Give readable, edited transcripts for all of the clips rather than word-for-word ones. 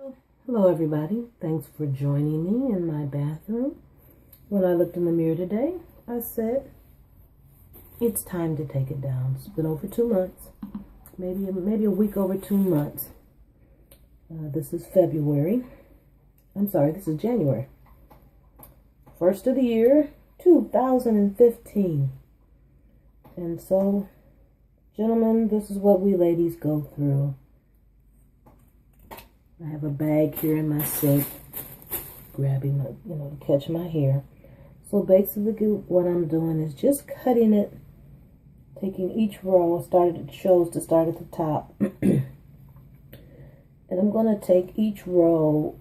Hello everybody, thanks for joining me in my bathroom. When I looked in the mirror today, I said, it's time to take it down. It's been over 2 months, maybe a week over 2 months. This is February. I'm sorry, this is January. First of the year, 2015. And so, gentlemen, this is what we ladies go through. I have a bag here in my sink, grabbing my, to catch my hair. So basically what I'm doing is just cutting it, taking each row. I chose to start at the top. And I'm going to take each row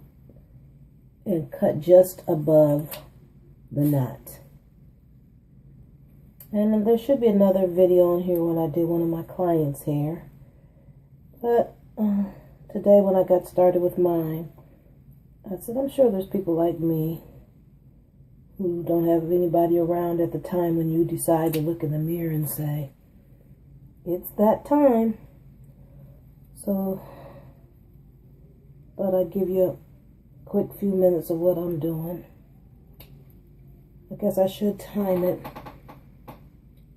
and cut just above the knot. And there should be another video on here when I do one of my clients' hair. But today when I got started with mine, I said, I'm sure there's people like me who don't have anybody around at the time when you decide to look in the mirror and say, it's that time. So, thought I'd give you a quick few minutes of what I'm doing. I guess I should time it.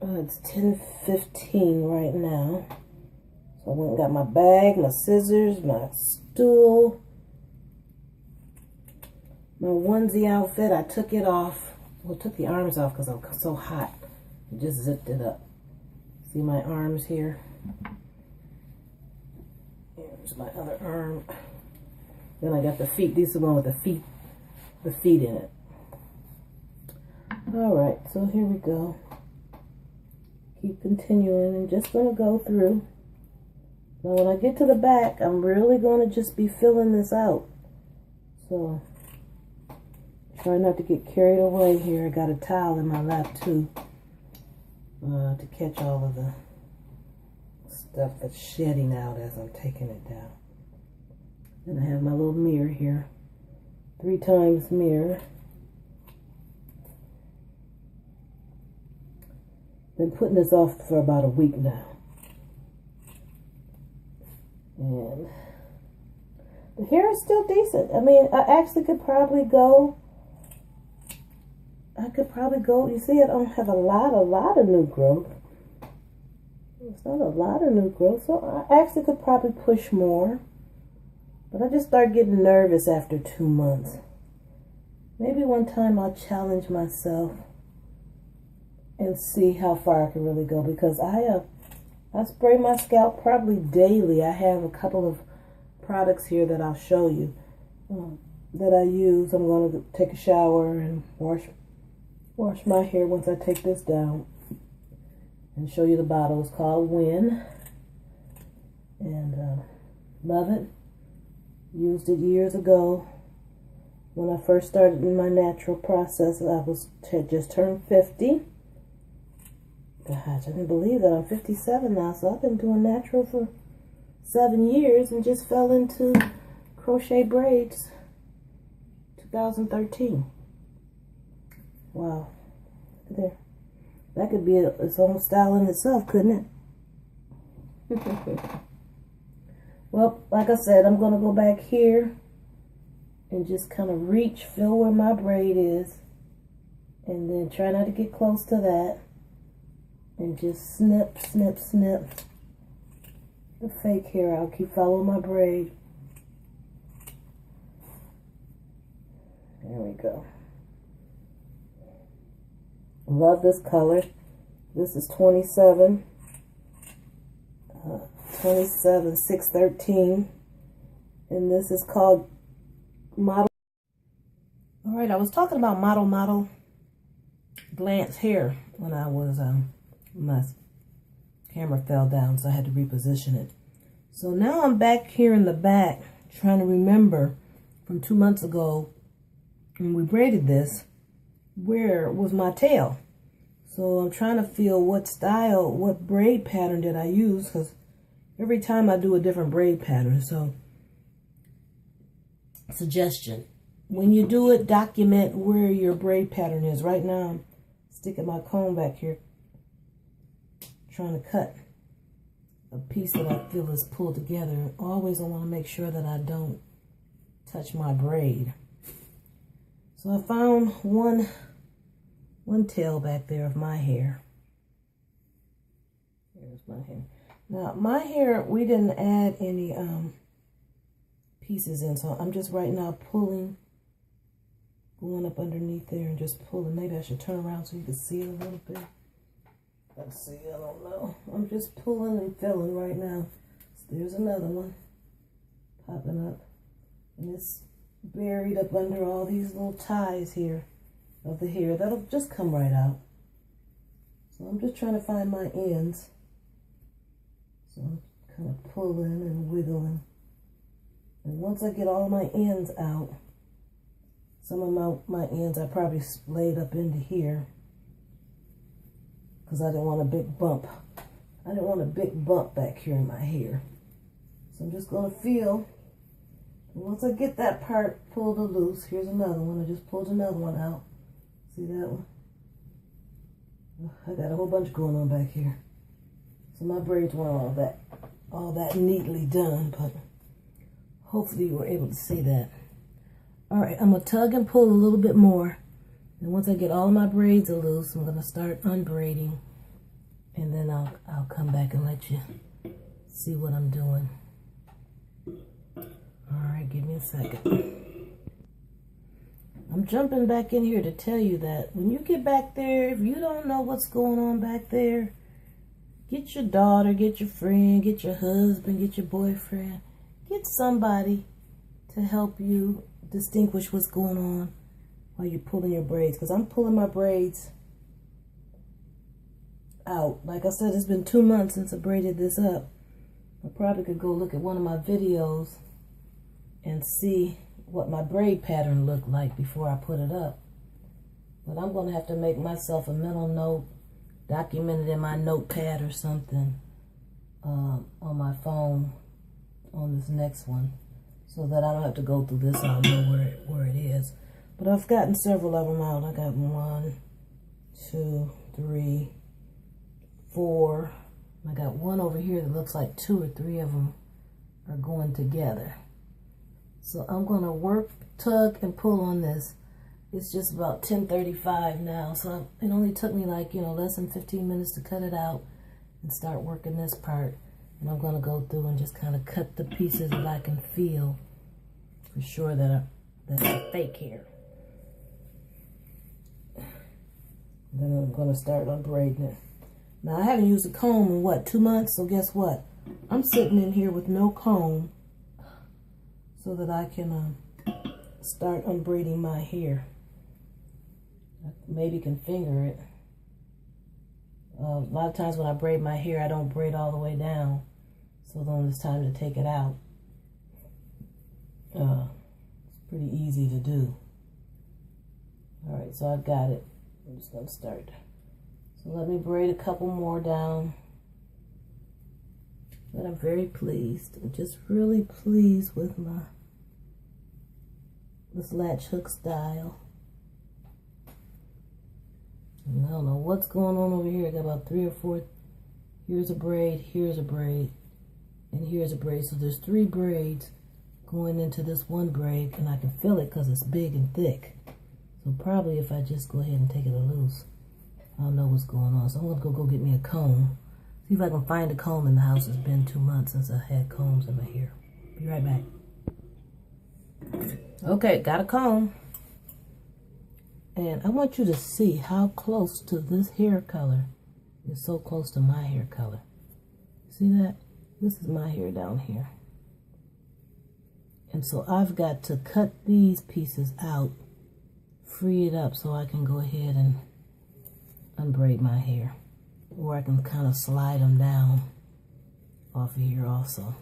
It's 10:15 right now. So I went and got my bag, my scissors, my stool, my onesie outfit. I took it off. Well, took the arms off because I was so hot. I just zipped it up. See my arms here? Here's my other arm. Then I got the feet. These are the one with the feet in it. All right, so here we go. Keep continuing. I'm just going to go through. Now when I get to the back, I'm really going to just be filling this out. So, try not to get carried away here. I got a towel in my lap too, to catch all of the stuff that's shedding out as I'm taking it down. And I have my little mirror here. 3 times mirror. Been putting this off for about a week now. And the hair is still decent. I mean, I actually could probably go. You see, I don't have a lot of new growth. It's not a lot of new growth, so I actually could probably push more. But I just started getting nervous after 2 months. Maybe one time I'll challenge myself and see how far I can really go, because I spray my scalp probably daily. I have a couple of products here that I'll show you that I use. I'm going to take a shower and wash my hair once I take this down and show you the bottle. It's called Win, and love it. Used it years ago when I first started in my natural process. I just turned 50. Gosh, I didn't believe that. I'm 57 now, so I've been doing natural for 7 years and just fell into crochet braids 2013. Wow. Look at there. That could be its own style in itself, couldn't it? Well, like I said, I'm going to go back here and just kind of feel where my braid is, and then try not to get close to that. And just snip, snip, snip the fake hair out. Keep following my braid. There we go. Love this color. This is 27/613. And this is called Model. Alright, I was talking about Model Glance hair when I was my camera fell down, so I had to reposition it. So now I'm back here in the back trying to remember from 2 months ago when we braided this, where was my tail? So I'm trying to feel what braid pattern did I use, because every time I do a different braid pattern. So suggestion, when you do it, document where your braid pattern is. Right now I'm sticking my comb back here, trying to cut a piece that I feel is pulled together. Always I want to make sure that I don't touch my braid. So I found one tail back there of my hair. There's my hair. Now my hair, we didn't add any pieces in, so I'm just right now pulling, going up underneath there and just pulling. Maybe I should turn around so you can see it a little bit. Let's see, I don't know. I'm just pulling and filling right now. So there's another one popping up, and it's buried up under all these little ties here of the hair. That'll just come right out. So I'm just trying to find my ends. So I'm kind of pulling and wiggling. And once I get all my ends out, some of my ends I probably laid up into here because I didn't want a big bump. I didn't want a big bump back here in my hair. So I'm just going to feel. And once I get that part pulled loose, here's another one. I just pulled another one out. See that one? I got a whole bunch going on back here. So my braids weren't all that neatly done, but hopefully you were able to see that. All right, I'm gonna tug and pull a little bit more. And once I get all my braids loose, I'm gonna start unbraiding. And then I'll come back and let you see what I'm doing. All right, give me a second. I'm jumping back in here to tell you that when you get back there, if you don't know what's going on back there, get your daughter, get your friend, get your husband, get your boyfriend. Get somebody to help you distinguish what's going on while you're pulling your braids. Because I'm pulling my braids out. Like I said, it's been 2 months since I braided this up. I probably could go look at one of my videos and see what my braid pattern looked like before I put it up. But I'm going to have to make myself a mental note, document it in my notepad or something on my phone on this next one, so that I don't have to go through this. I don't know where it is. But I've gotten several of them out. I got 1, 2, 3, 4. I got one over here that looks like 2 or 3 of them are going together. So I'm going to work, tug, and pull on this. It's just about 10:35 now, so it only took me like, less than 15 minutes to cut it out and start working this part. And I'm going to go through and just kind of cut the pieces that I can feel for sure that are fake hair. Then I'm going to start unbraiding it. Now, I haven't used a comb in, what, 2 months? So guess what? I'm sitting in here with no comb so that I can start unbraiding my hair. I maybe can finger it. A lot of times when I braid my hair, I don't braid all the way down. So then it's time to take it out. It's pretty easy to do. All right, so I've got it. I'm just going to start. So let me braid a couple more down. But I'm very pleased. I'm just really pleased with this latch hook style. And I don't know what's going on over here. I got about 3 or 4. Here's a braid, here's a braid, and here's a braid. So there's 3 braids going into this one braid, and I can feel it because it's big and thick. So probably if I just go ahead and take it loose, I'll know what's going on. So I'm gonna go get me a comb. See if I can find a comb in the house. It's been 2 months since I had combs in my hair. Be right back. Okay, got a comb. And I want you to see how close to this hair color is so close to my hair color. See that? This is my hair down here. And so I've got to cut these pieces out, free it up so I can go ahead and unbraid my hair. Or I can kind of slide them down off of here also.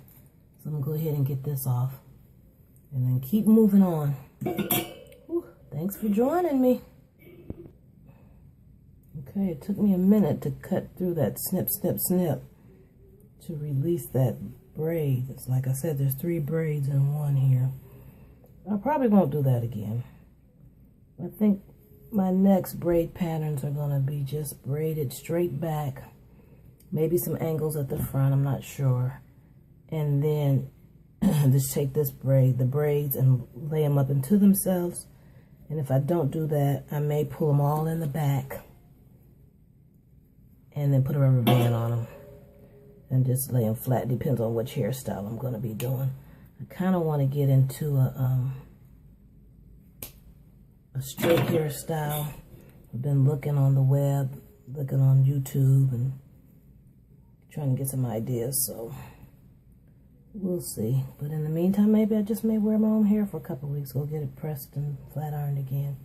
So I'm going to go ahead and get this off and then keep moving on. Whew, thanks for joining me. Okay, it took me a minute to cut through that snip, snip, snip to release that braid. It's like I said, there's 3 braids in one here. I probably won't do that again. I think my next braid patterns are going to be just braided straight back. Maybe some angles at the front, I'm not sure. And then just take this braid, the braids, and lay them up into themselves. And if I don't do that, I may pull them all in the back and then put a rubber band on them and just lay them flat. Depends on which hairstyle I'm going to be doing. I kind of want to get into a straight hairstyle. I've been looking on the web, looking on YouTube, and trying to get some ideas, so we'll see. But in the meantime, maybe I just may wear my own hair for a couple of weeks, go get it pressed and flat ironed again.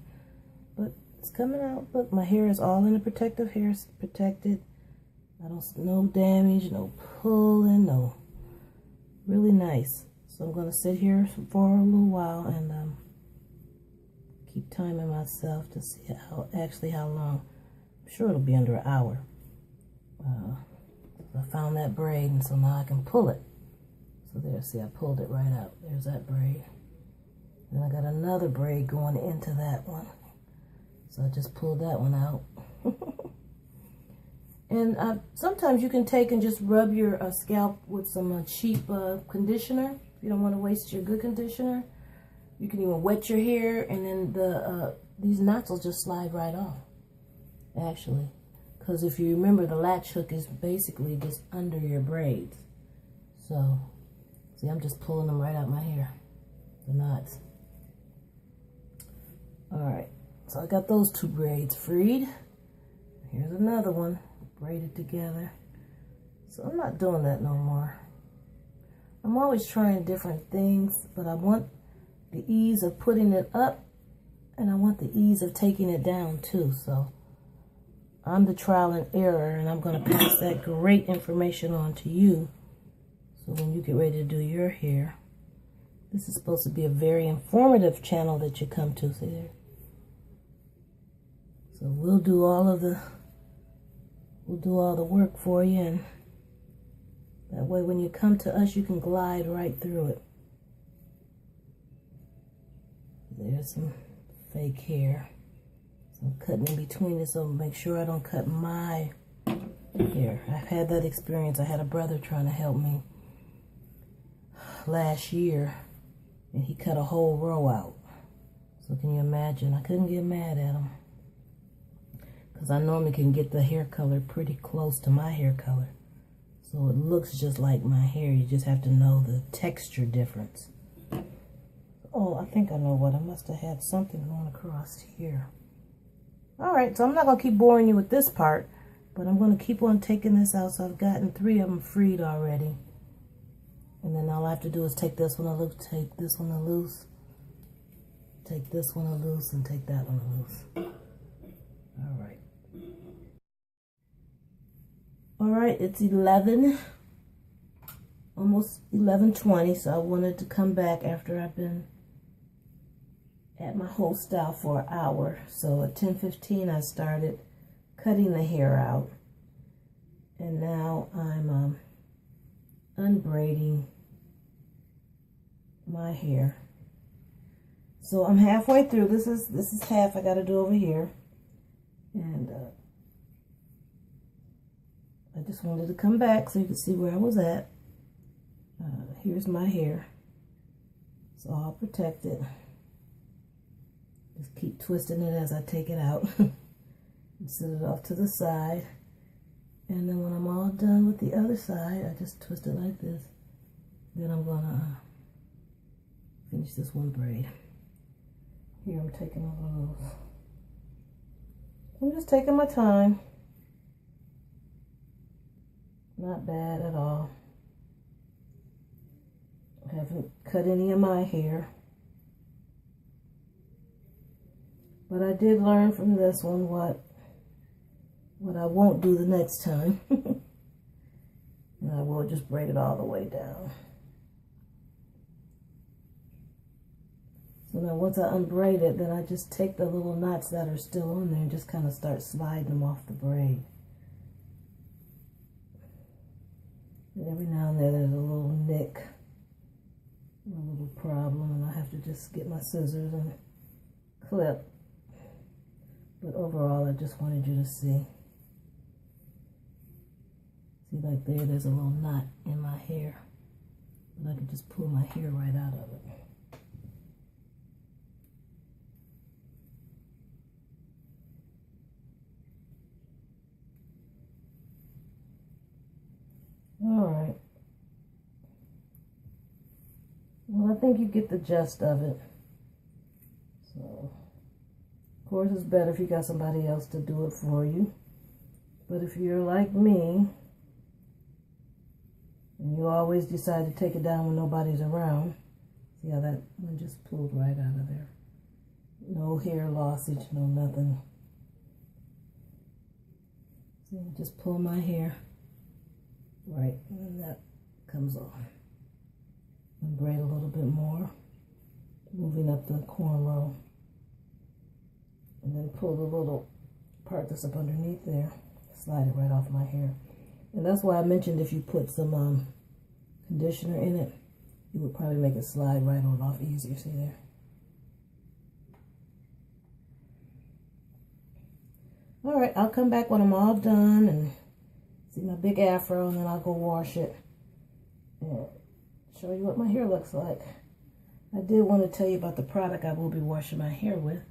But it's coming out. Look, my hair is all in a protective hair, protected. I don't, no damage, no pulling, no, really nice. So I'm going to sit here for a little while and keep timing myself to see how long. I'm sure it'll be under an hour. I found that braid, and so now I can pull it. So there, see, I pulled it right out. There's that braid. Then I got another braid going into that one. So I just pulled that one out. And sometimes you can take and just rub your scalp with some cheap conditioner. If you don't want to waste your good conditioner. You can even wet your hair, and then these knots will just slide right off, actually. Because if you remember, the latch hook is basically just under your braids. So, see, I'm just pulling them right out my hair, the knots. Alright, so I got those two braids freed. Here's another one, braided together. So I'm not doing that no more. I'm always trying different things, but I want the ease of putting it up, and I want the ease of taking it down too. So I'm the trial and error, and I'm going to pass that great information on to you. So when you get ready to do your hair, this is supposed to be a very informative channel that you come to. See there? So we'll do all the work for you, and that way when you come to us, you can glide right through it. There's some fake hair. So I'm cutting in between it, so make sure I don't cut my hair. I've had that experience. I had a brother trying to help me last year, and he cut a whole row out. So can you imagine? I couldn't get mad at him, because I normally can get the hair color pretty close to my hair color. So it looks just like my hair. You just have to know the texture difference. Oh, I think I know what. I must have had something going across here. Alright, so I'm not going to keep boring you with this part, but I'm going to keep on taking this out. So I've gotten 3 of them freed already. And then all I have to do is take this one loose, take this one loose, take this one loose, and take that one loose. Alright. Alright, it's 11, almost 11:20, so I wanted to come back after I've been at my whole style for an hour. So at 10:15 I started cutting the hair out, and now I'm unbraiding my hair. So I'm halfway through. This is half I got to do over here, and I just wanted to come back so you could see where I was at. Here's my hair. It's all protected. Just keep twisting it as I take it out. And set it off to the side. And then when I'm all done with the other side, I just twist it like this. Then I'm gonna finish this one braid. Here I'm taking all of those. I'm just taking my time. Not bad at all. I haven't cut any of my hair. But I did learn from this one what I won't do the next time. And I will just braid it all the way down. So now once I unbraid it, then I just take the little knots that are still on there and just kind of start sliding them off the braid. And every now and then there's a little nick, a little problem, and I have to just get my scissors and clip. But overall, I just wanted you to see. See, like there's a little knot in my hair. But I can just pull my hair right out of it. All right. Well, I think you get the gist of it. So, of course, it's better if you got somebody else to do it for you. But if you're like me, and you always decide to take it down when nobody's around, see how that one just pulled right out of there. No hair lossage, no nothing. See, just pull my hair right, and then that comes off. And braid a little bit more, moving up the cornrow. And then pull the little part that's up underneath there, slide it right off my hair. And that's why I mentioned if you put some conditioner in it, it would probably make it slide right on off easier. See there? All right, I'll come back when I'm all done and see my big afro, and then I'll go wash it and show you what my hair looks like. I did want to tell you about the product I will be washing my hair with.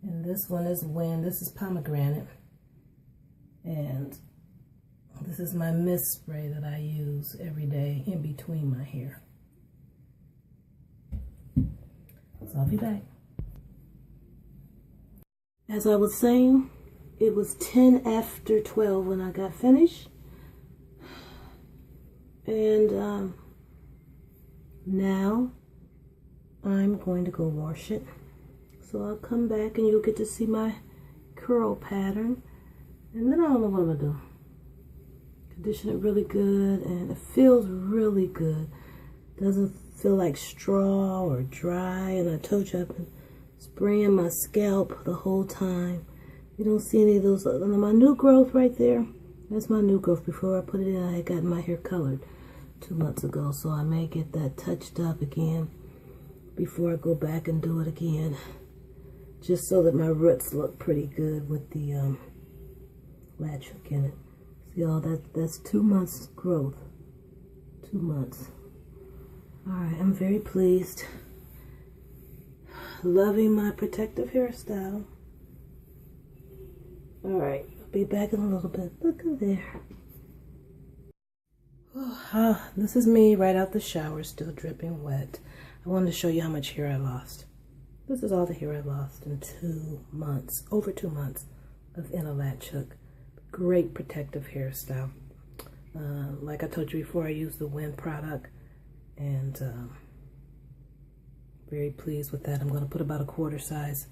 And this one is this is pomegranate. And this is my mist spray that I use every day in between my hair. So I'll be back. As I was saying, it was 10 after 12 when I got finished. And now I'm going to go wash it. So I'll come back and you'll get to see my curl pattern. And then I don't know what I'm going to do. Condition it really good, and it feels really good. Doesn't feel like straw or dry. And I told you I've been spraying my scalp the whole time. You don't see any of those. My new growth right there, that's my new growth. Before I put it in, I had gotten my hair colored 2 months ago. So I may get that touched up again before I go back and do it again. Just so that my roots look pretty good with the latch hook in it. See all that? That's 2 months growth. 2 months. Alright, I'm very pleased. Loving my protective hairstyle. Alright, I'll be back in a little bit. Look at there. This is me right out the shower, still dripping wet. I wanted to show you how much hair I lost. This is all the hair I lost in 2 months, over 2 months in a latch hook. Great protective hairstyle. Like I told you before, I use the Wind product, and very pleased with that. I'm going to put about a quarter size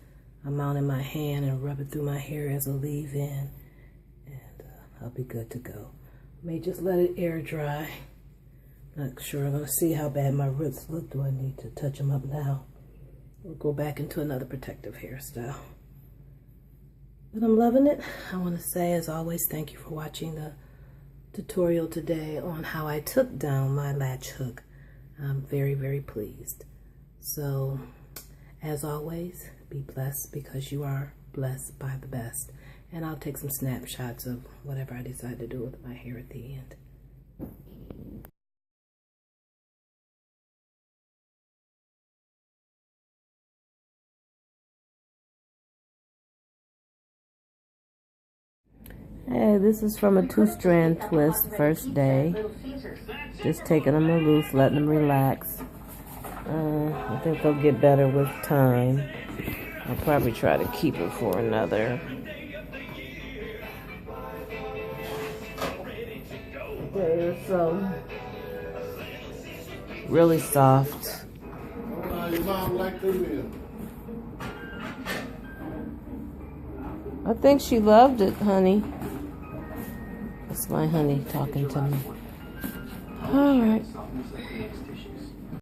amount in my hand and rub it through my hair as a leave-in, and I'll be good to go. May just let it air dry. Not sure. I'm going to see how bad my roots look. Do I need to touch them up now? Or go back into another protective hairstyle? But I'm loving it. I want to say, as always, thank you for watching the tutorial today on how I took down my latch hook. I'm very, very pleased. So, as always, be blessed because you are blessed by the best. And I'll take some snapshots of whatever I decide to do with my hair at the end. Hey, this is from a 2-strand twist, first day. Just taking them loose, letting them relax. I think they'll get better with time. I'll probably try to keep it for another. Day or so. Really soft. I think she loved it, honey. That's my honey talking to me. All right.